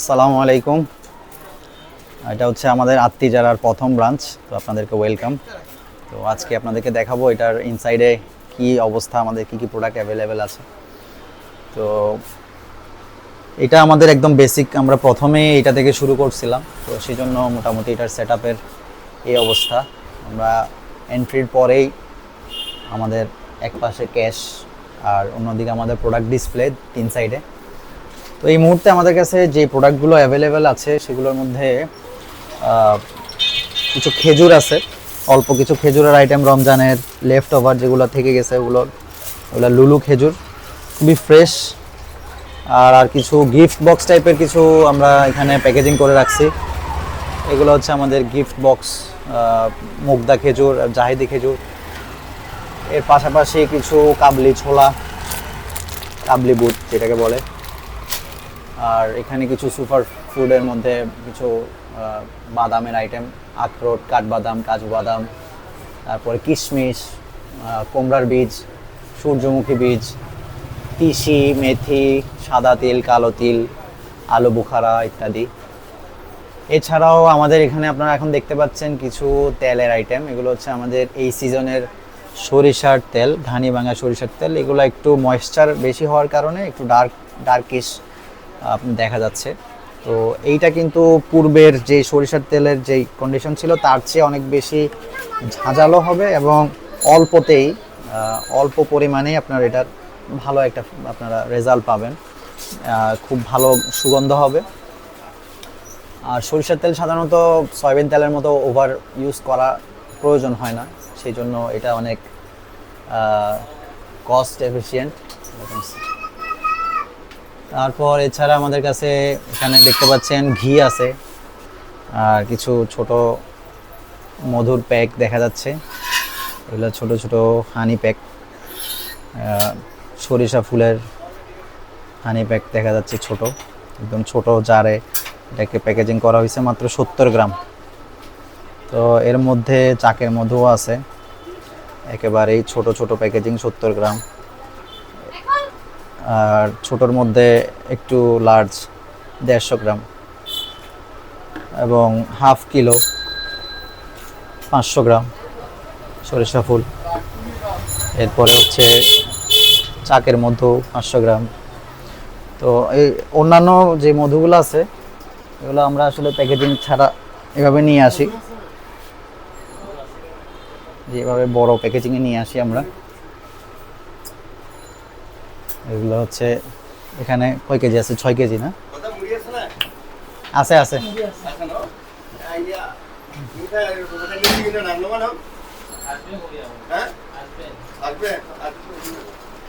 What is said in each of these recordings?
আসসালামু আলাইকুম। এটা হচ্ছে আমাদের আত্মীজারার প্রথম ব্রাঞ্চ। তো আপনাদেরকে ওয়েলকাম। তো আজকে আপনাদেরকে দেখাবো এটার ইনসাইডে কি অবস্থা, আমাদের কি কি প্রোডাক্ট অ্যাভেলেবেল আছে। তো এটা আমাদের একদম বেসিক, আমরা প্রথমে এটা থেকে শুরু করছিলাম। তো সেই জন্য মোটামুটি এটার সেট আপের এই অবস্থা। আমরা এন্ট্রির পরেই আমাদের এক পাশে ক্যাশ আর অন্যদিকে আমাদের প্রোডাক্ট ডিসপ্লে তিন সাইডে। তো এই মুহূর্তে আমাদের কাছে যে প্রোডাক্টগুলো অ্যাভেলেবেল আছে সেগুলোর মধ্যে কিছু খেজুর আছে, অল্প কিছু খেজুরের আইটেম, রমজানের লেফট ওভার যেগুলো থেকে গেছে ওগুলো লুলু খেজুর, খুবই ফ্রেশ। আর কিছু গিফট বক্স টাইপের কিছু আমরা এখানে প্যাকেজিং করে রাখছি। এগুলো হচ্ছে আমাদের গিফট বক্স, মুগদা খেজুর আর জাহিদি খেজুর। এর পাশাপাশি কিছু কাবলি ছোলা, কাবলি বুট যেটাকে বলে। আর এখানে কিছু সুপার ফুডের মধ্যে কিছু বাদামের আইটেম, আখরোট, কাঠবাদাম, কাজু বাদাম, তারপরে কিশমিশ, কুমড়ার বীজ, সূর্যমুখী বীজ, তিসি, মেথি, সাদা তিল, কালো তিল, আলু বুখারা ইত্যাদি। এছাড়াও আমাদের এখানে আপনারা এখন দেখতে পাচ্ছেন কিছু তেলের আইটেম। এগুলো হচ্ছে আমাদের এই সিজনের সরিষার তেল, ঘানি ভাঙা সরিষার তেল। এগুলো একটু ময়েশ্চার বেশি হওয়ার কারণে একটু ডার্কিশ দেখা যাচ্ছে। তো এইটা কিন্তু পূর্বের যে সরিষার তেলের যেই কন্ডিশন ছিল তার চেয়ে অনেক বেশি ঝাঁঝালো হবে এবং অল্প পরিমাণেই আপনার এটার ভালো একটা আপনারা রেজাল্ট পাবেন। খুব ভালো সুগন্ধ হবে। আর সরিষার তেল সাধারণত সয়াবিন তেলের মতো ওভার ইউজ করা প্রয়োজন হয় না, সেই জন্য এটা অনেক কস্ট এফিশিয়েন্ট। তারপর এছাড়া আমাদের কাছে এখানে দেখতে পাচ্ছেন ঘি আছে, আর কিছু ছোট মধুর প্যাক দেখা যাচ্ছে। এগুলো ছোট ছোট হানি প্যাক, সরিষা ফুলের হানি প্যাক দেখা যাচ্ছে, ছোট একদম ছোট জারে এটাকে প্যাকেজিং করা হয়েছে, মাত্র 70 গ্রাম। তো এর মধ্যে চাকের মধুও আছে, একেবারেই ছোট ছোট প্যাকেজিং, 70 গ্রাম। আর ছোটোর মধ্যে একটু লার্জ 150 গ্রাম, এবং হাফ কিলো 500 গ্রাম সরিষা ফুল। এরপরে হচ্ছে চাকের মধু 500 গ্রাম। তো এই অন্যান্য যে মধুগুলো আছে এগুলো আমরা আসলে প্যাকেজিং ছাড়া এভাবে নিয়ে আসি, যেভাবে বড় প্যাকেজিংয়ে নিয়ে আসি আমরা। এগুলো হচ্ছে এখানে কয় কেজি আছে? 6 কেজি না? আছে আছে।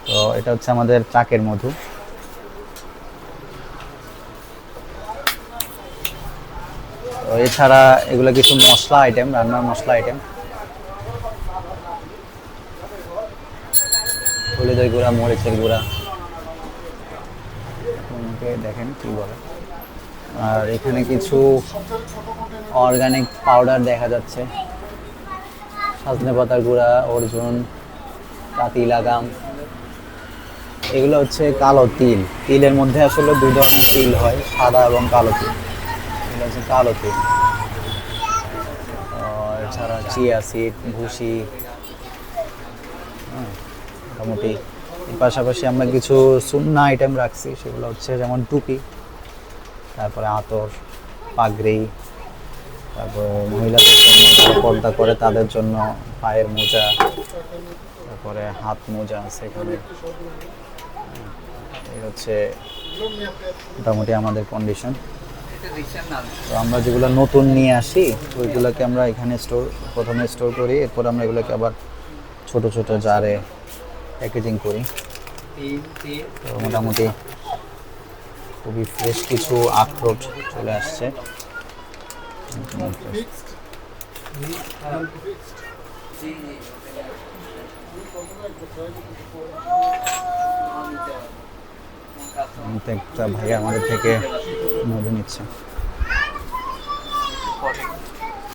তো এটা হচ্ছে আমাদের চাকের মধু। তো এছাড়া এগুলো কিছু মশলা আইটেম, রান্নার মশলা আইটেম, হলুদের গুঁড়া, মরিচের গুঁড়া, দেখেন কি বলে। আর এখানে কিছু অর্গানিক পাউডার দেখা যাচ্ছে, সজনে পাতার গুঁড়া, অর্জুন, পাতি লাগাম। এগুলো হচ্ছে কালো তিল। তিলের মধ্যে আসলে দুই ধরনের তিল হয়, সাদা এবং কালো তিল। এগুলো হচ্ছে কালো তিল। এছাড়া চিয়া সিড, ভুসি, মোটামুটি। এর পাশাপাশি আমরা কিছু সুন্না আইটেম রাখছি, সেগুলো হচ্ছে যেমন টুপি, তারপরে আতর, পাগড়ি, তারপর মহিলাদের জন্য যারা পর্দা করে তাদের জন্য পায়ের মোজা, তারপরে হাত মোজা আছে এখানে। এই হচ্ছে মোটামুটি আমাদের কন্ডিশন। তো আমরা যেগুলো নতুন নিয়ে আসি ওইগুলোকে আমরা এখানে প্রথমে স্টোর করি, এরপর আমরা এগুলোকে আবার ছোট ছোট জারে প্যাকেজিং করি। তো মোটামুটি খুবই ফ্রেশ কিছু আখরোট চলে আসছে। একটা ভাইয়া আমাদের থেকে মধু নিচ্ছে।